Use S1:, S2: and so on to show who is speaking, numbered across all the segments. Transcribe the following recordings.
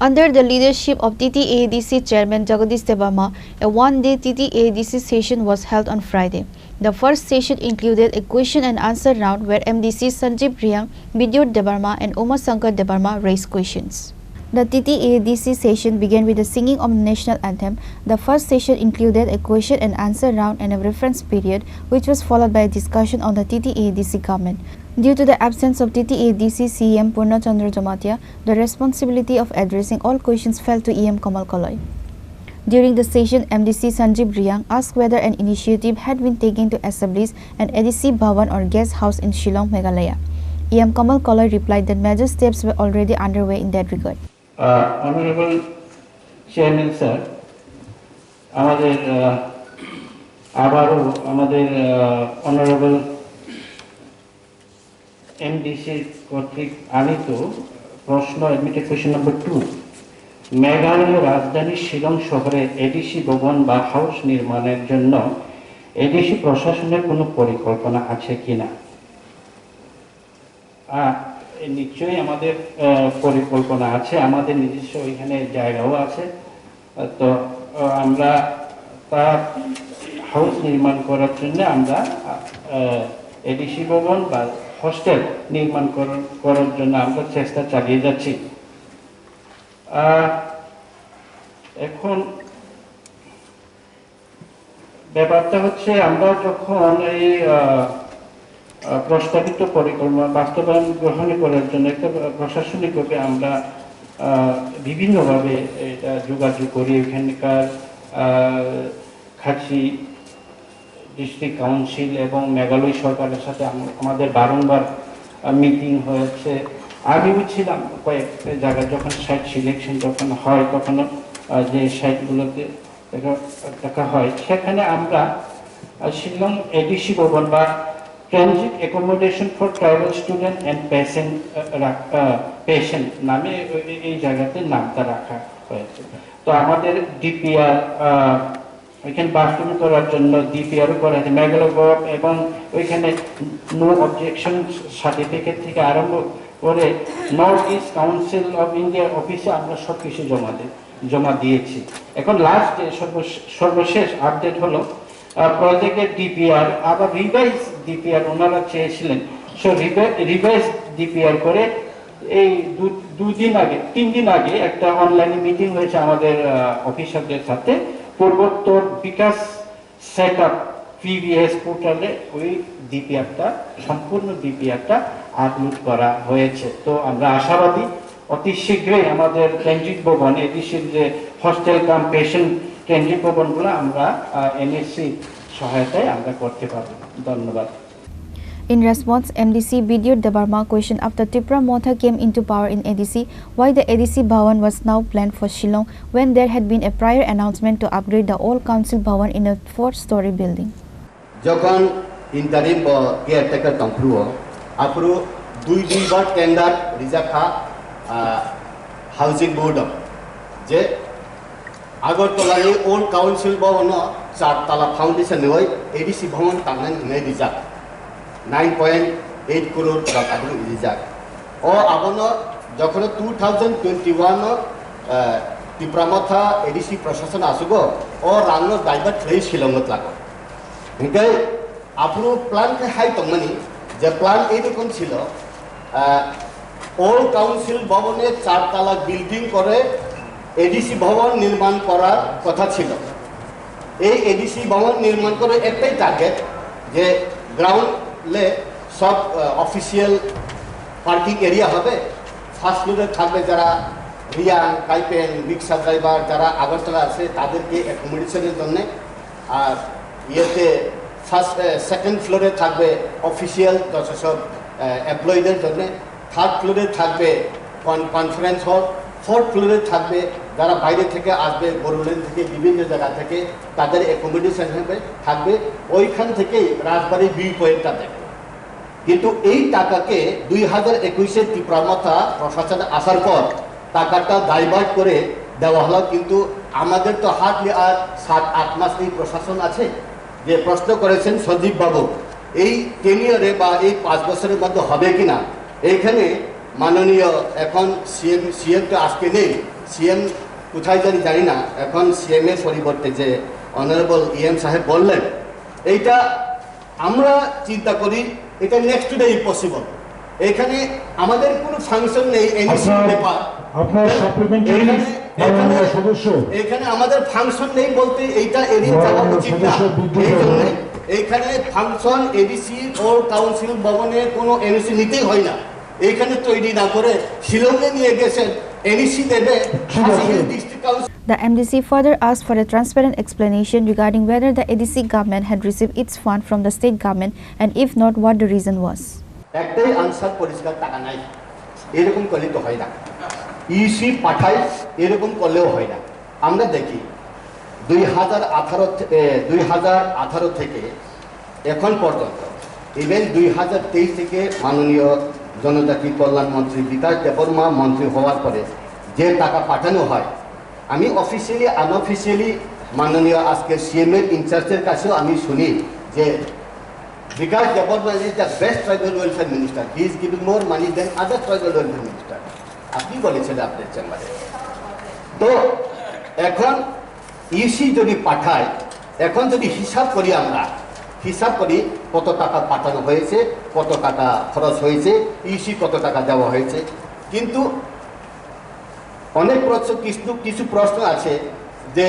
S1: Under the leadership of TTADC Chairman Jagadish Debbarma, a one-day TTADC session was held on Friday. The first session included a question and answer round where MDC Sanjeev Riyang, Bidyut Debbarma and Uma Shankar Debbarma raised questions. The TTADC session began with the singing of the national anthem. The first session included a question and answer round and a reference period, which was followed by a discussion on the TTADC government. Due to the absence of TTADC CM Purna Chandra Jamatia, the responsibility of addressing all questions fell to EM Kamal Kaloy. During the session, MDC Sanjeev Riyang asked whether an initiative had been taken to establish an ADC Bhavan or guest house in Shillong, Meghalaya. EM Kamal Kaloy replied that major steps were already underway in that regard.
S2: Honorable Chairman Sir, আমাদের আবারও আমাদের Honorable MDC কর্তৃক আনিত প্রশ্ন admitted question number 2 মেঘালয়ের রাজধানী শিলং শহরে ADC ভবন বা হাউস নির্মাণের জন্য এডিসি প্রশাসনের কোনো পরিকল্পনা আছে কিনা? নিশ্চয়ই আমাদের পরিকল্পনা আছে, আমাদের নিজস্ব ওইখানে জায়গাও আছে। তো আমরা তার হাউস নির্মাণ করার জন্য আমরা এডিসি ভবন বা হোস্টেল নির্মাণ করার জন্য আমরা চেষ্টা চালিয়ে যাচ্ছি। এখন ব্যাপারটা হচ্ছে আমরা যখন এই প্রস্তাবিত পরিকল্পনা বাস্তবায়ন গ্রহণ করার জন্য একটা প্রশাসনিকভাবে আমরা বিভিন্নভাবে এটা যোগাযোগ করি। এখানকার খাসি ডিস্ট্রিক্ট কাউন্সিল এবং মেঘালয় সরকারের সাথে আমাদের বারংবার মিটিং হয়েছে। আমিও ছিলাম কয়েকটা জায়গায়, যখন সাইট সিলেকশন যখন হয় তখন যে সাইটগুলোতে দেখা হয় সেখানে আমরা শিলং এডিসি ভবন বা transit accommodation for tribal student and patient নামে এই জায়গাতে নামটা রাখা হয়েছে। তো আমাদের ডিপিআর ওইখানে বাস্তবায়ন করার জন্য ডিপিআরও করা হয়েছে মেঘালয় গভ এবং ওইখানে নো অবজেকশন সার্টিফিকেট থেকে আরম্ভ করে নর্থ ইস্ট কাউন্সিল অফ ইন্ডিয়ার অফিসে আমরা সব কিছু জমা দিয়েছি। এখন লাস্ট সর্বশেষ আপডেট হলো প্রজেক্টের ডিপিআর আবার রিভাইজ ডিপিআর ওনারা চেয়েছিলেন, সো রিভাইজ ডিপিআর করে এই 3 দিন আগে একটা অনলাইনে মিটিং হয়েছে আমাদের অফিসারদের সাথে। পূর্বোত্তর বিকাশ সেট আপ পিবিএস পোর্টালে ওই ডিপিআরটা সম্পূর্ণ ডিপিআরটা আপলোড করা হয়েছে। তো আমরা আশাবাদী অতি শীঘ্রই আমাদের ট্রানজিট ভবন এডিসির যে হস্টেল কাম পেশেন্ট ট্রানজিট ভবনগুলো আমরা এনএসসি সহায়তায় আমরা করতে পারব। ধন্যবাদ।
S1: In response, MDC Bidyut Debbarma questioned after Tripura Motha came into power in ADC why the ADC Bhavan was now planned for Shillong when there had been a prior announcement to upgrade the old council Bhavan in a 4-story building.
S3: যখন interim caretaker তংপ্রুও আপরু দুইবার tender রিজাখা housing board যে আগরতলার old council ভবন 4 তলা foundation হই ADC ভবন টাঙ্গান নে রিজাক 9.8 crore টাকা রিজাক ও আবনো যখন 2021 ত্রিপুরা মথা এডিসি প্রশাসন আসুগো ও রাঙ্গ দায়বা থ্রেই শিলংত লাগো হিংকাই আপরু প্ল্যান কে হাই তংমানি যে প্ল্যান এইরকম ছিল ওল্ড কাউন্সিল ভবনে 4 তলা বিল্ডিং করে এডিসি ভবন নির্মাণ করার কথা ছিল। এই এডিসি ভবন নির্মাণ করে একটাই টার্গেট যে গ্রাউন্ডে সব অফিসিয়াল পার্কিং এরিয়া হবে, ফার্স্ট ফ্লোরে থাকবে যারা রিয়াং কাইপেন রিক্সা ড্রাইভার যারা আগরতলা আছে তাদেরকে অ্যাকোমোডেশনের জন্য, আর ইয়েতে সেকেন্ড ফ্লোরে থাকবে অফিসিয়াল সব এমপ্লয়ীদের জন্য, থার্ড ফ্লোরে থাকবে কনফারেন্স হল, ফোর্থ ফ্লোরে থাকবে যারা বাইরে থেকে আসবে বড়লেন থেকে বিভিন্ন জায়গা থেকে তাদের অ্যাকোমোডেশন থাকবে। ওইখান থেকেই রাজবাড়ি ভিউ পয়েন্টটা দেখবে। কিন্তু এই টাকাকে 2021-এ ত্রিপুরা মথা প্রশাসনে আসার পর টাকাটা ডাইভার্ট করে দেওয়া হলো। কিন্তু আমাদের তো হার্ডলি আর 7-8 মাস এই প্রশাসন আছে। যে প্রশ্ন করেছেন সজীব বাবু, এই টেনিয়রে বা এই 5 বছরের মধ্যে হবে কিনা, এইখানে মাননীয় এখন সিএম তো আজকে নেই, সিএম কোথায় জানি না, এখন সিএম এর পরিবর্তে যে অনারেবল ইএম সাহেব বললেন, এইটা আমরা চিন্তা করি এটা নেক্সট ডে ইম্পসিবল। এখানে আমাদের কোনো ফাংশন নেই, এনইসি ব্যাপার এখানে আমাদের ফাংশন নেই বলতে এইটা এড়িয়ে যাওয়া উচিত না। এই জন্য এইখানে ফাংশন এডিসি ও কাউন্সিল ভবনে কোনো এনইসি নিতেই হয় না। এইখানে তৈরি না করে শিলংয়ে নিয়ে গেছেন, এনইসি দেবে district council.
S1: The MDC further asked for a transparent explanation regarding whether the ADC government had received its fund from the state government, and if not, what the reason was.
S3: একটাই answer, পরিষ্কার টাকা নাই, এরকম করলে তো হয় না। EC পাঠায়, এরকম করলেও হয় না। আমরা দেখি 2018 থেকে এখন পর্যন্ত, ইভেন 2023 থেকে মাননীয় জনজাতি কল্যাণ মন্ত্রী বিকাশ দেববর্মা মন্ত্রী হওয়ার পরে যে টাকা পাঠানো হয়, আমি অফিসিয়ালি আনঅফিসিয়ালি মাননীয় আজকে সিএম এর ইনচার্জের কাছেও আমি শুনি যে Bikash Debbarma is the best tribal welfare minister, he is giving more money than other tribal welfare minister. আপনি বলেছিলেন আপনার চেম্বারে। তো এখন ইসি যদি পাঠায়, এখন যদি হিসাব করি, আমরা হিসাব করি কত টাকা পাঠানো হয়েছে, কত টাকা খরচ হয়েছে, ইসি কত টাকা দেওয়া হয়েছে, কিন্তু অনেক কিছু প্রশ্ন আছে যে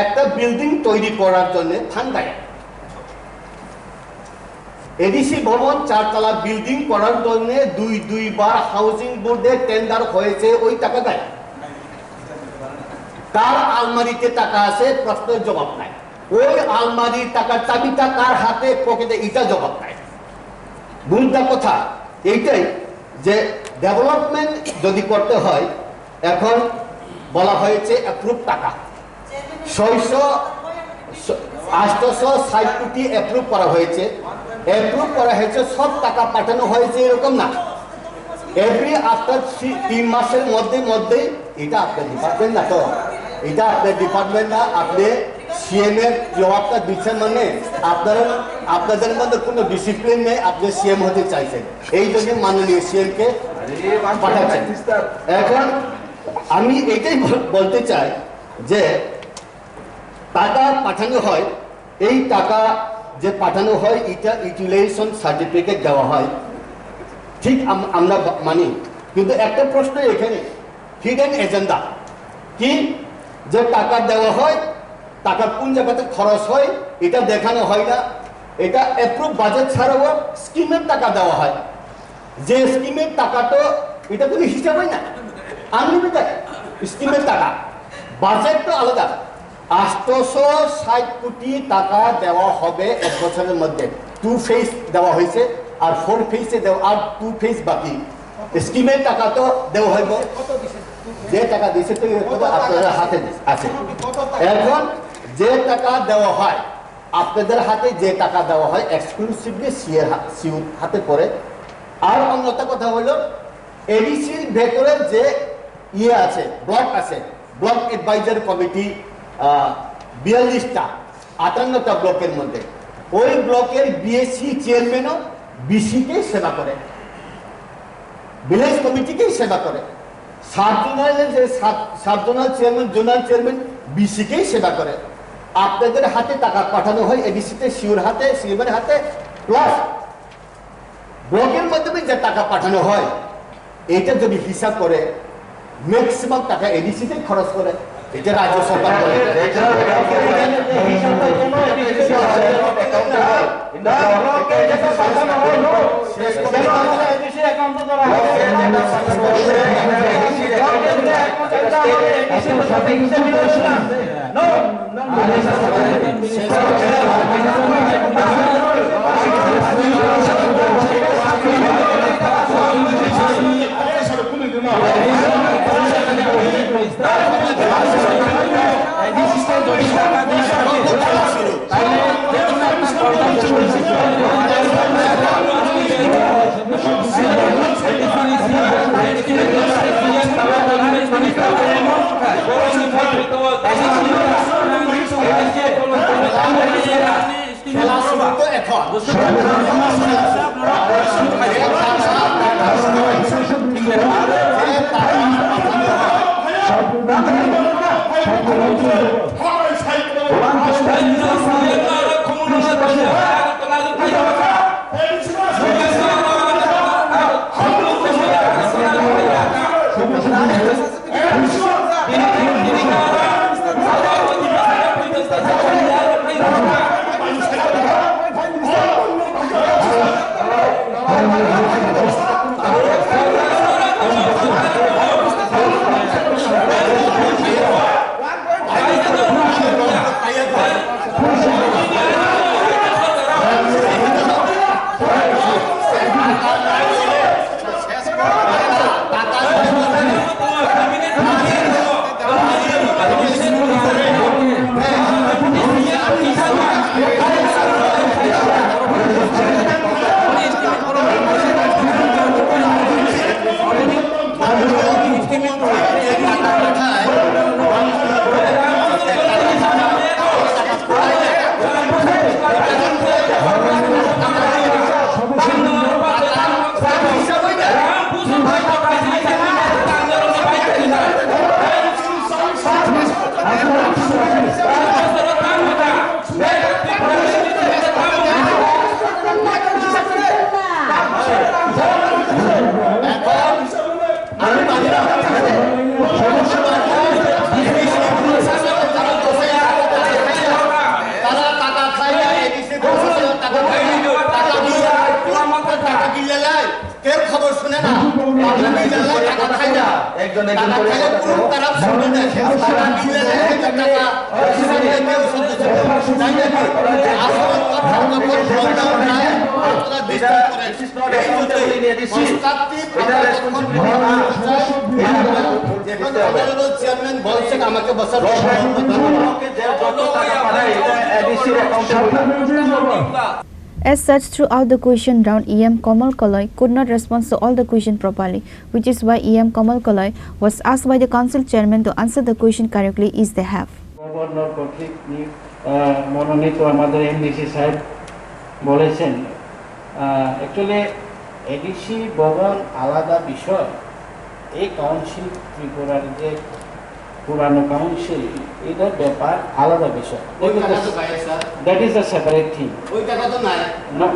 S3: একটা বিল্ডিং তৈরি করার জন্য ফান্ড দেয়। এডিসি ভবন 4 তলা বিল্ডিং করার জন্য দুইবার হাউজিং বোর্ডে টেন্ডার হয়েছে, ওই টাকা দেয়। কার আলমারিতে টাকা আছে, প্রশ্নের জবাব নাই। ওই আলমারির টাকার চাবিটা কার হাতে, পকেটে, এটা জবাব নাই। ভুলটা কথা এইটাই যে ডেভেলপমেন্ট যদি করতে হয়, এখন বলা হয়েছে অ্যাপ্রুভ টাকা 860 কোটি অ্যাপ্রুভ করা হয়েছে। অ্যাপ্রুভ করা হয়েছে, সব টাকা পাঠানো হয়েছে এরকম না। এভরি আফটার 3 মাসের মধ্যেই, এটা আপনার ডিপার্টমেন্ট না, তো এটা আপনার ডিপার্টমেন্ট না, আপনি সিএম এর জবাবটা দিচ্ছেন, মানে আপনাদের মধ্যে কোনো ডিসিপ্লিন নেই, আপনি সিএম হতে চাইছেন, এই জন্য মাননীয় সিএম কে পাঠাচ্ছেন। এখন আমি এটাই বলতে চাই যে টাকা পাঠানো হয়, এই টাকা যে পাঠানো হয় এটা ইউটিলাইজেশন সার্টিফিকেট দেওয়া হয়, ঠিক আমরা মানি। কিন্তু একটা প্রশ্ন এখানে, হিডেন এজেন্ডা কি, যে টাকা দেওয়া হয়, টাকা কোন জায়গাতে খরচ হয় এটা দেখানো হয় না। এটা অ্যাপ্রুভ বাজেট ছাড়াও স্কিমের টাকা দেওয়া হয়, যে স্কিমের টাকা তো এটা কোনো হিসাব হয় না, আনলিমিটেড স্কিমের টাকা, বাজেট তো আলাদা। 860 কোটি টাকা দেওয়া হবে 1 বছরের মধ্যে, 2 ফেজ দেওয়া হয়েছে, আর 4 ফেজে দেওয়া, আর 2 ফেজ বাকি। স্কিমের টাকা তো দেওয়া হইব, যে টাকা দিয়েছে তো আপনাদের হাতে আছে। এখন যে টাকা দেওয়া হয়, আপনাদের হাতে যে টাকা দেওয়া হয় এক্সক্লুসিভলি সিইও হাতে পড়ে। আর অন্যটা কথা হলো এডিসির ভেতরে যে ইয়ে আছে, ব্লক আছে, ব্লক অ্যাডভাইজার কমিটি 42টা 58টা ব্লকের মধ্যে, ওই ব্লকের বিএসসি চেয়ারম্যানও বিসিকেই সেবা করে, ভিলেজ কমিটিকেই সেবা করে। সাব-জোনাল চেয়ারম্যান, জোনাল চেয়ারম্যান বিসিকেই সেবা করে। আপনাদের হাতে টাকা পাঠানো হয় এডিসিতে, সিওর হাতে, সিএমের হাতে, প্লাস ব্লকের মাধ্যমে যে টাকা পাঠানো হয়, এটা যদি হিসাব করে ম্যাক্সিমাম টাকা এডিসিতে খরচ করে, এটা রাজ্য সরকার করে। চেয়ারম্যান বলছেন আমাকে বসার
S1: As such, throughout the question round, EM Komal Koloi could not respond to all the question properly, which is why EM Komal Koloi was asked by the council chairman to answer the question correctly if they have.
S2: Governor কর্তৃক মনোনীত আমাদের MDC সাহেব বলেছেন actually ADC ভবন আলাদা বিষয়, এই council ত্রিপুরার যে পুরানো কাউন্সিল এটার ব্যাপার আলাদা বিষয়। That is a separate thing. No,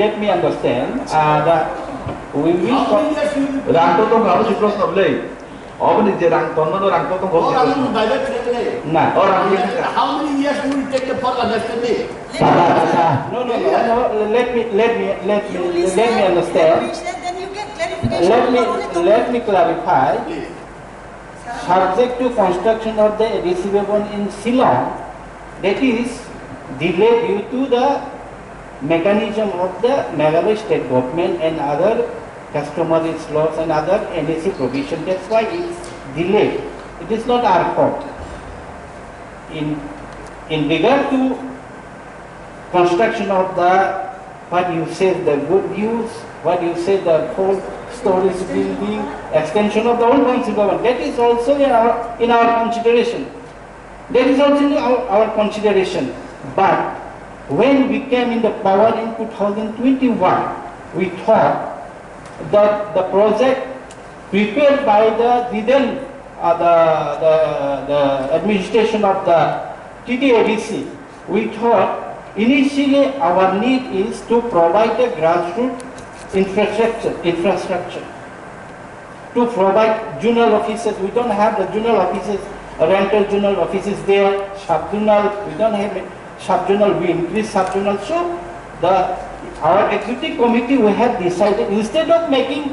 S2: let me understand. We will.
S4: Rangtotong harus diprosnobli. Oh, ini je rangtotong harus diprosnobli.
S2: Nah,
S3: orang how many years will it take for understanding?
S2: No. Let me understand. Let me clarify. Subject to construction of the receivable in Shillong, that is delayed due to the mechanism of the Meghalaya state government and other customary laws and other NAC provision. That's why it's delayed. It is not our fault. In regard to construction of the what you say the good news, what you say the 4 stories building, extension of the old council government, that is also in our consideration. That is also in our consideration. But when we came in the power in 2021, we thought that the project prepared by the administration of the TTADC, we thought initially our need is to provide a grassroots infrastructure, to provide journal offices. We don't have the journal offices, rental journal offices there, sub-journal, we don't have sub-journal, we increase sub-journal. So our executive committee, we have decided, instead of making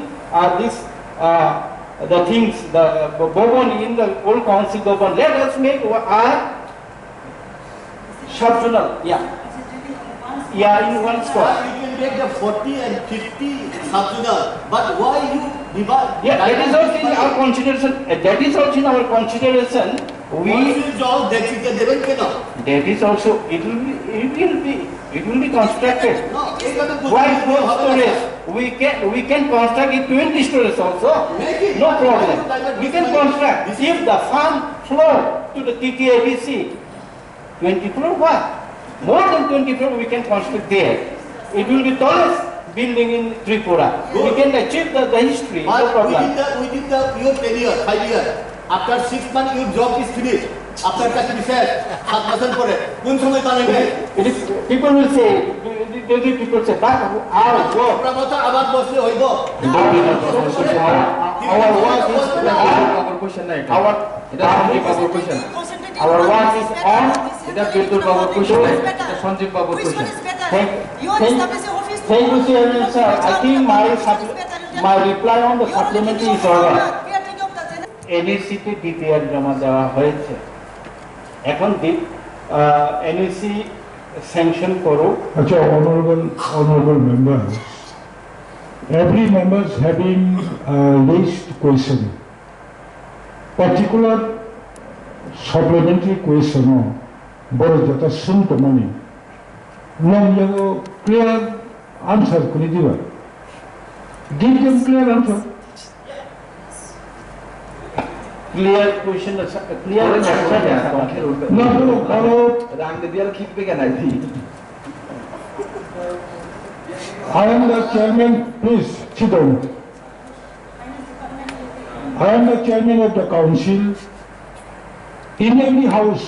S2: the things, the government in the old council government, let us make our sub-journal, in one spot.
S3: You can make the 40 and 50 sub-journal, but why you divide?
S2: Yeah, that is also in our consideration. That is also in our consideration. That is also, it will be constructed. Why 4 stories? We can construct it 20 stories also. No problem. We can construct. If the fund flow to the TTADC, 20 floor what? More than 20 floor we can construct there. It will be tallest building in Tripura. We can achieve the history. No problem.
S3: Within your tenure, 5 years, After 6 months, your job is finished. After চাকরি শেষ 7 বছর পরে কোন সময় বানাবে?
S2: It is, people will say, people say, but our work,
S3: আপনার মতো আবার বসলে হইব।
S2: our work is,
S4: বাবুর কোশ্চেন না এটা
S2: our,
S4: এটা সঞ্জীব বাবুর question
S2: our work is on.
S4: এটা বিদ্যুৎ বাবুর কোশ্চেন না এটা সঞ্জীব বাবুর question
S2: Thank you, Chairman, sir. I think my reply on the supplementary is over. NEC তে DPR জমা দেওয়া হয়েছে। এখন NEC স্যাংশন করুক।
S5: Achha, honorable members, every members having raised question, particular supplementary question, but jata sunto mani, nong yago clear answer kuni diba. Give them clear answer.
S2: Clear question, clear answer.
S5: No,
S4: রাং দিয়ে আর খিপবে কেন আইছি
S5: I am the chairman, please sit down. I am the chairman of the council. In every house,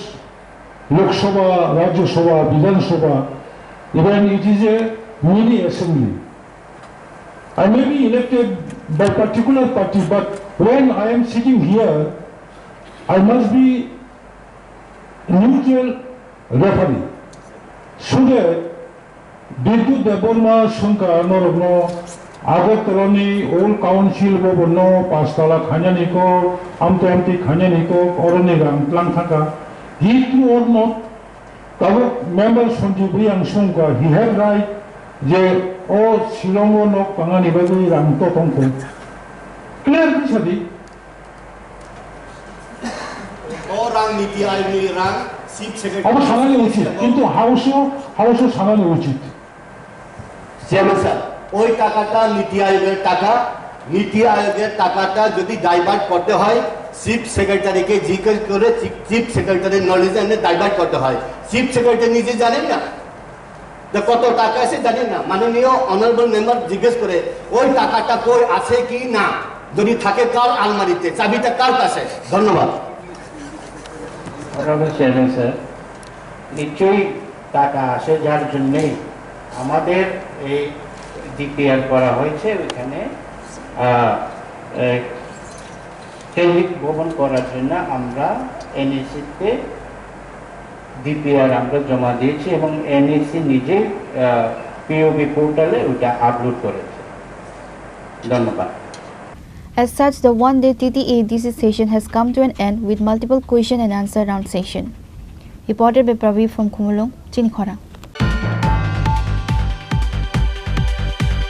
S5: Lok Sabha, Rajya Sabha, Vidhan Sabha, even it is a mini assembly. I may be elected by particular party, but when I am sitting here, I must be neutral referee. So that Biddut Deborma Sunka Norogno, Agataroni, Old Council Bobono, Pastala Kanyaniko, Amti Kanyaniko, Oronigang, Plankaka, he too or not, members from Jibrian Sunka, he had right, যে ও শিলংগ knock পাঙানি বাগি রাং তো তংক clear বিষয়টি
S3: ও রাং নীতি আয়োগের রাং chief secretary
S5: অবশ্য সামান্য উচিত কিন্তু হাউসও সামান্য উচিত
S3: চেয়ারম্যান স্যার ওই টাকাটা নীতি আয়োগের টাকাটা যদি ডাইভার্ট করতে হয় চিফ সেক্রেটারিকে জিজ্ঞেস করে চিফ সেক্রেটারির নলেজ এনে ডাইভার্ট করতে হয় চিফ সেক্রেটারি নিজে জানেন না কত টাকা আছে জানেন না মাননীয় অনারেবল মেম্বার জিজ্ঞেস করে ওই টাকাটা কই আছে কি না যদি থাকে কার আলমারিতে চাবিটা কার কাছে ধন্যবাদ
S2: Honorable Chairman, sir, নিশ্চয়ই টাকা আসে যার জন্যই আমাদের এই ডিপিআর করা হয়েছে ওইখানে ট্রেনিং ভবন করার জন্য আমরা এনএসিতে ডিপিআর আমরা জমা দিয়েছি এবং এনএসি নিজে পিওবি পোর্টালে ওটা আপলোড করেছে ধন্যবাদ
S1: As such, the one-day TTADC session has come to an end with multiple question and answer round session. Reported by Pravi from Kumulong, Chinikhora.